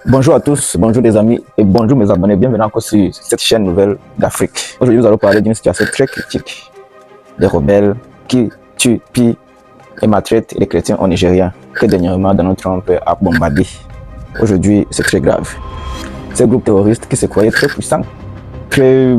Bonjour à tous, bonjour les amis et bonjour mes abonnés. Bienvenue encore sur cette chaîne nouvelle d'Afrique. Aujourd'hui, nous allons parler d'une situation très critique des rebelles qui tuent, pillent et maltraitent les chrétiens au Nigeria que dernièrement Donald Trump a bombardé. Aujourd'hui, c'est très grave. Ces groupes terroristes qui se croyaient très puissants, que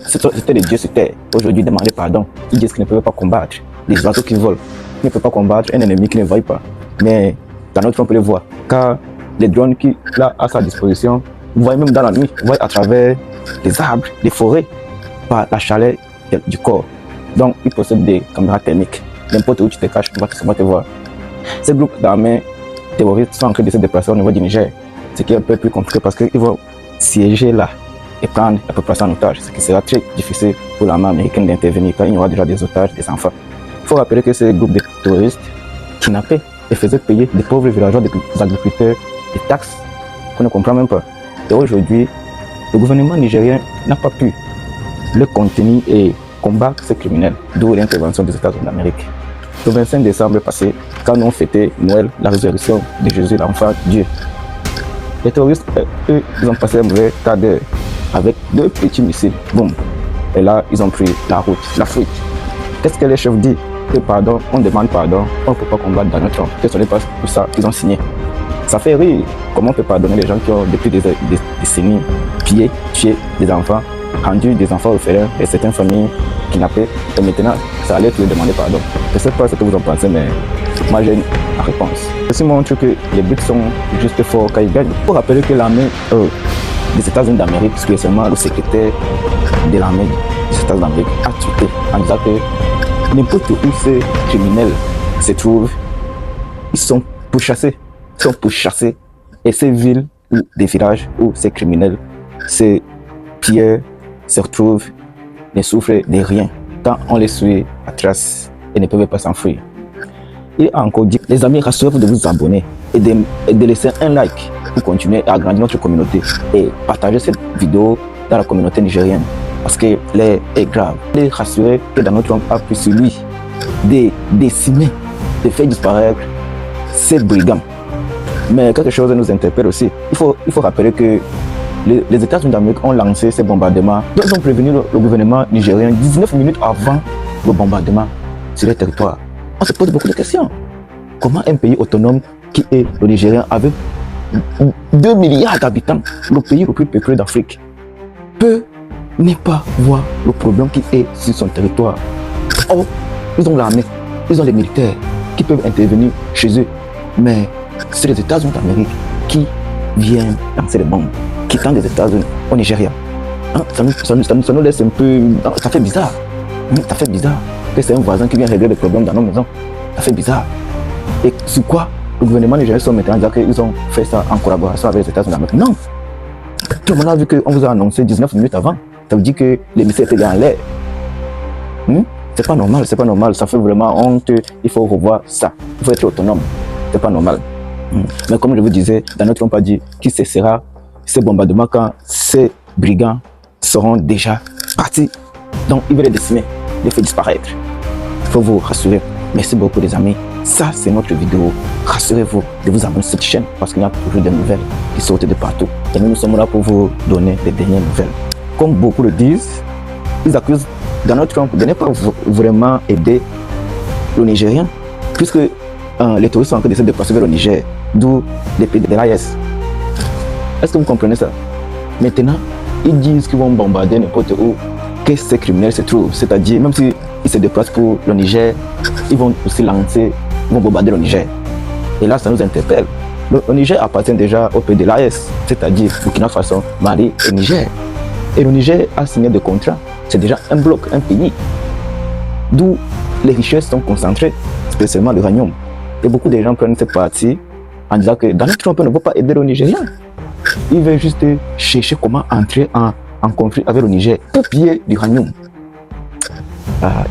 c'était des dieux sur terre, aujourd'hui demandent pardon. Ils disent qu'ils ne peuvent pas combattre les oiseaux qui volent, qu'ils ne peuvent pas combattre un ennemi qui ne voit pas. Mais Donald Trump les voit, car les drones qu'il a à sa disposition, vous voyez même dans la nuit, vous voyez à travers les arbres, les forêts, par la chaleur du corps. Donc, il possède des caméras thermiques. N'importe où tu te caches, on va te voir. Ces groupes d'armées terroristes sont en train de se déplacer au niveau du Niger, ce qui est un peu plus compliqué parce qu'ils vont siéger là et prendre la population en otage, ce qui sera très difficile pour l'armée américaine d'intervenir car il y aura déjà des otages, des enfants. Il faut rappeler que ces groupes de terroristes kidnappaient et faisaient payer des pauvres villageois, des agriculteurs, des taxes qu'on ne comprend même pas. Et aujourd'hui, le gouvernement nigérien n'a pas pu le contenir et combattre ces criminels, d'où l'intervention des États-Unis d'Amérique. Le 25 décembre passé, quand on fêtait Noël, la résurrection de Jésus, l'enfant Dieu, les terroristes, eux, ils ont passé un mauvais quart d'heure avec 2 petits missiles. Boum. Et là, ils ont pris la route, la fuite. Qu'est-ce que les chefs disent? Que pardon, on demande pardon, on ne peut pas combattre Donald Trump. Que ce n'est pas pour ça qu'ils ont signé. Ça fait rire. Comment on peut pardonner les gens qui ont depuis des décennies pillé, tué des enfants, rendu des enfants orphelins et certaines familles kidnappées. Et maintenant, ça allait leur demander pardon. Je ne sais pas ce que vous en pensez, mais moi j'ai une réponse. Ceci montre que les buts sont juste forts quand ils gagnent. Il faut rappeler que l'armée des États-Unis d'Amérique, spécialement le secrétaire de l'armée des États-Unis d'Amérique, a tweeté en disant que n'importe où ces criminels se trouvent, ils sont pourchassés. Et ces villes ou des villages où ces criminels, ces pilleurs se retrouvent, ne souffrent de rien quand on les suit à trace et ne peuvent pas s'enfuir. Il a encore dit, les amis, rassurez-vous de vous abonner et de laisser un like pour continuer à agrandir notre communauté et partager cette vidéo dans la communauté nigérienne parce que l'heure est grave. Les rassurer que Donald Trump a pris sur lui de décimer, de faire disparaître ces brigands. Mais quelque chose nous interpelle aussi. Il faut rappeler que les États-Unis d'Amérique ont lancé ces bombardements. Ils ont prévenu le gouvernement nigérien 19 minutes avant le bombardement sur le territoire. On se pose beaucoup de questions. Comment un pays autonome qui est le Nigérien avec 2 milliards d'habitants, le pays le plus peuplé d'Afrique, peut ne pas voir le problème qui est sur son territoire? Oh, ils ont l'armée, ils ont les militaires qui peuvent intervenir chez eux. Mais c'est les États-Unis d'Amérique qui viennent lancer les bombes, quittant les États-Unis au Nigeria. Hein, ça nous laisse un peu... Ça fait bizarre. Ça fait bizarre que c'est un voisin qui vient régler les problèmes dans nos maisons. Ça fait bizarre. Et sur quoi le gouvernement nigérien sont maintenant disant qu'ils ont fait ça en collaboration avec les États-Unis d'Amérique? Non. Tout le monde a vu qu'on vous a annoncé 19 minutes avant. Ça veut dire que les missiles étaient en l'air. C'est pas normal, c'est pas normal. Ça fait vraiment honte. Il faut revoir ça. Il faut être autonome. C'est pas normal. Mais comme je vous disais, Donald Trump a dit qu'il cessera ces bombardements quand ces brigands seront déjà partis. Donc il veut les décimer, les faire disparaître. Il faut vous rassurer. Merci beaucoup les amis. Ça c'est notre vidéo. Rassurez-vous de vous abonner à cette chaîne parce qu'il y a toujours des nouvelles qui sortent de partout. Et nous sommes là pour vous donner les dernières nouvelles. Comme beaucoup le disent, ils accusent Donald Trump de ne pas vraiment aider le Nigérien puisque les touristes sont en train de se déplacer vers le Niger, d'où les pays de l'AES. Est-ce que vous comprenez ça? Maintenant, ils disent qu'ils vont bombarder n'importe où que ces criminels se trouvent. C'est-à-dire, même s'ils se déplacent pour le Niger, ils vont aussi lancer, ils vont bombarder le Niger. Et là, ça nous interpelle. Le Niger appartient déjà au pays de l'AES, c'est-à-dire Burkina Faso, Mali et Niger. Et le Niger a signé des contrats. C'est déjà un bloc, un pays, d'où les richesses sont concentrées, spécialement l'uranium. Et beaucoup de gens prennent cette partie en disant que Donald Trump ne veut pas aider le Nigérien. Il veut juste chercher comment entrer en conflit avec le Niger pour piller l'uranium.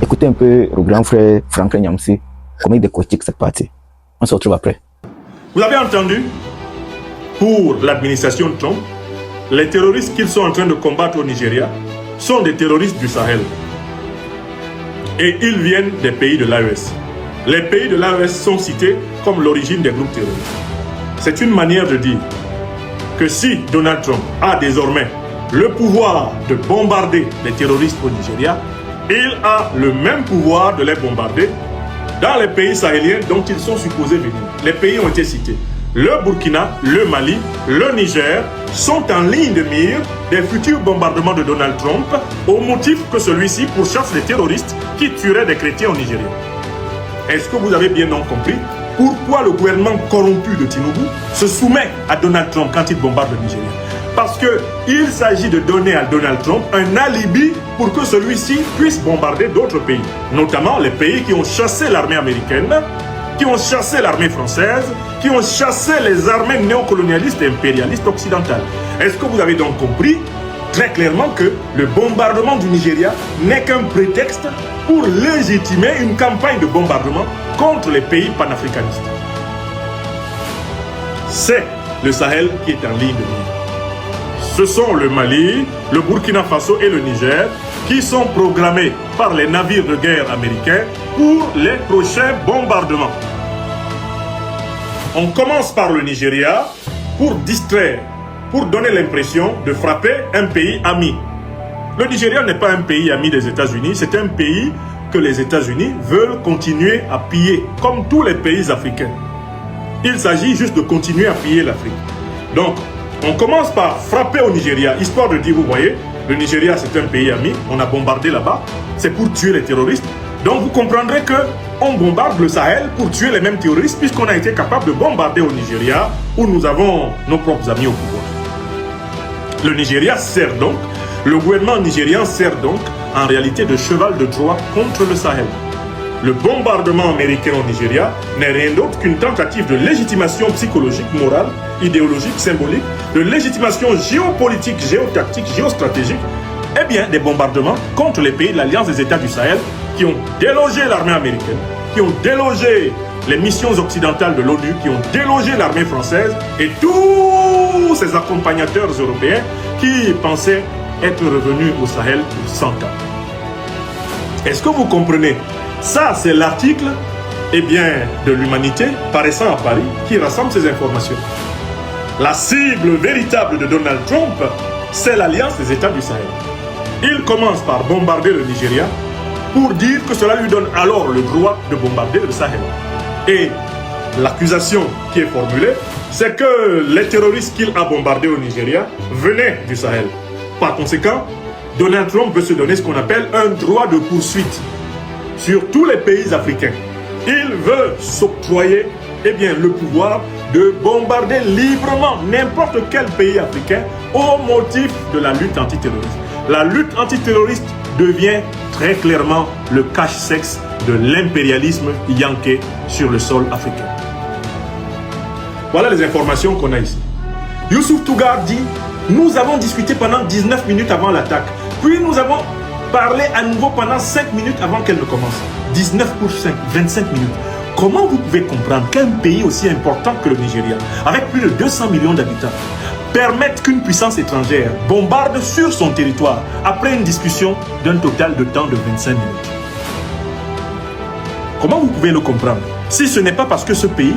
Écoutez un peu le grand frère Franklin Nyamsi, comment il décortique cette partie. On se retrouve après. Vous avez entendu? Pour l'administration Trump, les terroristes qu'ils sont en train de combattre au Nigeria sont des terroristes du Sahel. Et ils viennent des pays de l'AES. Les pays de l'AES sont cités comme l'origine des groupes terroristes. C'est une manière de dire que si Donald Trump a désormais le pouvoir de bombarder les terroristes au Nigeria, il a le même pouvoir de les bombarder dans les pays sahéliens dont ils sont supposés venir. Les pays ont été cités. Le Burkina, le Mali, le Niger sont en ligne de mire des futurs bombardements de Donald Trump au motif que celui-ci pourchasse les terroristes qui tueraient des chrétiens au Nigeria. Est-ce que vous avez bien compris pourquoi le gouvernement corrompu de Tinubu se soumet à Donald Trump quand il bombarde le Nigeria? Parce qu'il s'agit de donner à Donald Trump un alibi pour que celui-ci puisse bombarder d'autres pays, notamment les pays qui ont chassé l'armée américaine, qui ont chassé l'armée française, qui ont chassé les armées néocolonialistes et impérialistes occidentales. Est-ce que vous avez donc compris très clairement que le bombardement du Nigeria n'est qu'un prétexte pour légitimer une campagne de bombardement contre les pays panafricanistes? C'est le Sahel qui est en ligne de mire. Ce sont le Mali, le Burkina Faso et le Niger qui sont programmés par les navires de guerre américains pour les prochains bombardements. On commence par le Nigeria pour distraire, pour donner l'impression de frapper un pays ami. Le Nigeria n'est pas un pays ami des États-Unis, c'est un pays que les États-Unis veulent continuer à piller, comme tous les pays africains. Il s'agit juste de continuer à piller l'Afrique. Donc, on commence par frapper au Nigeria, histoire de dire, vous voyez, le Nigeria c'est un pays ami, on a bombardé là-bas, c'est pour tuer les terroristes. Donc vous comprendrez qu'on bombarde le Sahel pour tuer les mêmes terroristes puisqu'on a été capable de bombarder au Nigeria où nous avons nos propres amis au pouvoir. Le Nigeria sert donc, le gouvernement nigérian sert donc en réalité de cheval de Troie contre le Sahel. Le bombardement américain au Nigeria n'est rien d'autre qu'une tentative de légitimation psychologique, morale, idéologique, symbolique, de légitimation géopolitique, géotactique, géostratégique, et bien des bombardements contre les pays de l'Alliance des États du Sahel qui ont délogé l'armée américaine, qui ont délogé les missions occidentales de l'ONU, qui ont délogé l'armée française et tous ces accompagnateurs européens qui pensaient être revenus au Sahel pour 100 ans. Est-ce que vous comprenez? Ça, c'est l'article de l'Humanité, paraissant à Paris, qui rassemble ces informations. La cible véritable de Donald Trump, c'est l'Alliance des États du Sahel. Il commence par bombarder le Nigeria pour dire que cela lui donne alors le droit de bombarder le Sahel. Et l'accusation qui est formulée, c'est que les terroristes qu'il a bombardés au Nigeria venaient du Sahel. Par conséquent, Donald Trump veut se donner ce qu'on appelle un droit de poursuite sur tous les pays africains. Il veut s'octroyer le pouvoir de bombarder librement n'importe quel pays africain au motif de la lutte antiterroriste. La lutte antiterroriste devient très clairement le cache-sexe de l'impérialisme yankais sur le sol africain. Voilà les informations qu'on a ici. Youssouf Tougar dit « Nous avons discuté pendant 19 minutes avant l'attaque. Puis nous avons parlé à nouveau pendant 5 minutes avant qu'elle ne commence. 19 pour 5, 25 minutes. Comment vous pouvez comprendre qu'un pays aussi important que le Nigeria, avec plus de 200 millions d'habitants, permette qu'une puissance étrangère bombarde sur son territoire après une discussion d'un total de temps de 25 minutes? Comment vous pouvez le comprendre si ce n'est pas parce que ce pays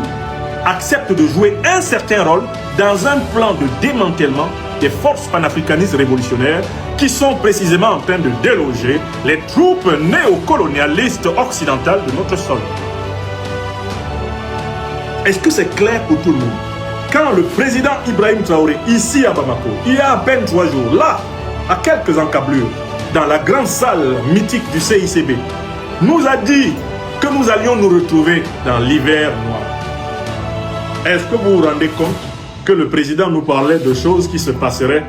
accepte de jouer un certain rôle dans un plan de démantèlement des forces panafricanistes révolutionnaires qui sont précisément en train de déloger les troupes néocolonialistes occidentales de notre sol? Est-ce que c'est clair pour tout le monde? Quand le président Ibrahim Traoré, ici à Bamako, il y a à peine 3 jours, là, à quelques encablures, dans la grande salle mythique du CICB, nous a dit que nous allions nous retrouver dans l'hiver noir. Est-ce que vous vous rendez compte que le président nous parlait de choses qui se passeraient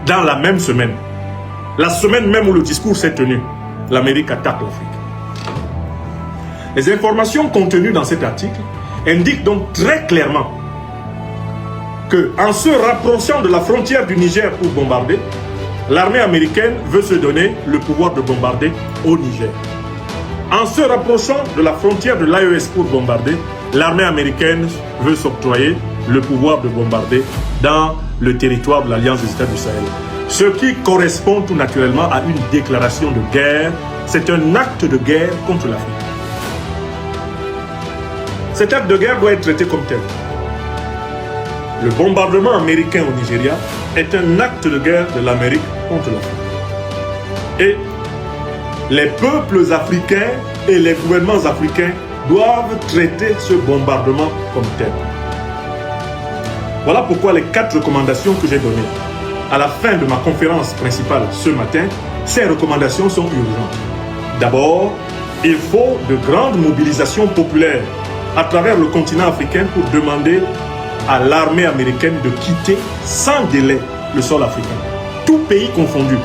dans la même semaine? La semaine même où le discours s'est tenu, l'Amérique attaque l'Afrique. Les informations contenues dans cet article indiquent donc très clairement qu'en se rapprochant de la frontière du Niger pour bombarder, l'armée américaine veut se donner le pouvoir de bombarder au Niger. En se rapprochant de la frontière de l'AES pour bombarder, l'armée américaine veut s'octroyer le pouvoir de bombarder dans le territoire de l'Alliance des États du Sahel. Ce qui correspond tout naturellement à une déclaration de guerre. C'est un acte de guerre contre l'Afrique. Cet acte de guerre doit être traité comme tel. le bombardement américain au Nigeria est un acte de guerre de l'Amérique contre l'Afrique. Et les peuples africains et les gouvernements africains doivent traiter ce bombardement comme tel. Voilà pourquoi les 4 recommandations que j'ai données à la fin de ma conférence principale ce matin, ces recommandations sont urgentes. D'abord, il faut de grandes mobilisations populaires à travers le continent africain pour demander à l'armée américaine de quitter sans délai le sol africain, tout pays confondu.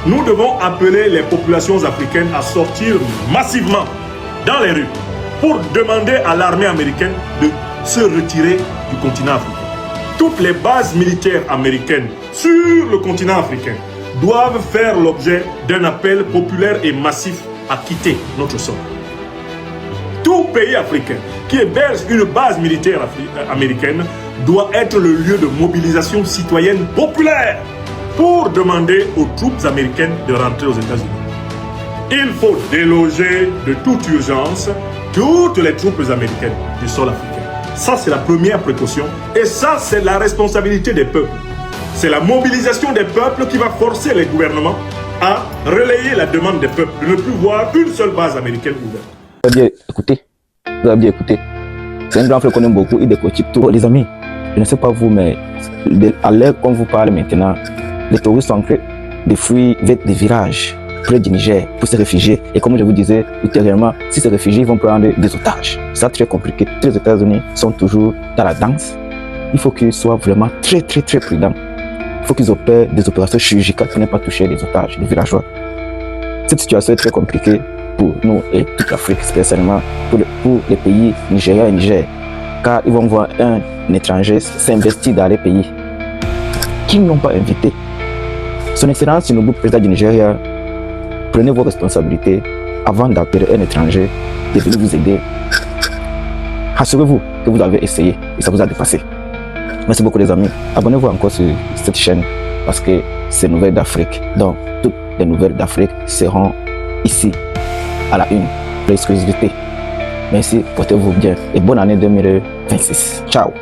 Nous devons appeler les populations africaines à sortir massivement dans les rues pour demander à l'armée américaine de se retirer du continent africain. Toutes les bases militaires américaines sur le continent africain doivent faire l'objet d'un appel populaire et massif à quitter notre sol. Tout pays africain qui héberge une base militaire américaine doit être le lieu de mobilisation citoyenne populaire pour demander aux troupes américaines de rentrer aux États-Unis. Il faut déloger de toute urgence toutes les troupes américaines du sol africain. Ça, c'est la première précaution. Et ça, c'est la responsabilité des peuples. C'est la mobilisation des peuples qui va forcer les gouvernements à relayer la demande des peuples de ne plus voir une seule base américaine ouverte. Vous avez bien écouté. Vous avez bien écouté. C'est un grand frère qu'on aime beaucoup. Il décortique tout. Les amis, je ne sais pas vous, mais à l'heure qu'on vous parle maintenant, les touristes sont en train de fuir vers des virages près du Niger pour se réfugier. Et comme je vous disais ultérieurement, si ces réfugiés vont prendre des otages, c'est très compliqué. Les États-Unis sont toujours dans la danse. Il faut qu'ils soient vraiment très prudents. Il faut qu'ils opèrent des opérations chirurgicales pour ne pas toucher les otages, les villageois. Cette situation est très compliquée pour nous et toute l'Afrique, spécialement pour les pays Nigeria et Niger, car ils vont voir un étranger s'investir dans les pays qu'ils n'ont pas invité. Son Excellence Tinubu, président du Nigeria, prenez vos responsabilités avant d'appeler un étranger de venir vous aider. Assurez-vous que vous avez essayé et ça vous a dépassé. Merci beaucoup les amis. Abonnez-vous encore sur cette chaîne parce que c'est Nouvelles d'Afrique. Donc, toutes les nouvelles d'Afrique seront ici à la une. L'exclusivité. Merci, portez-vous bien et bonne année 2026. Ciao.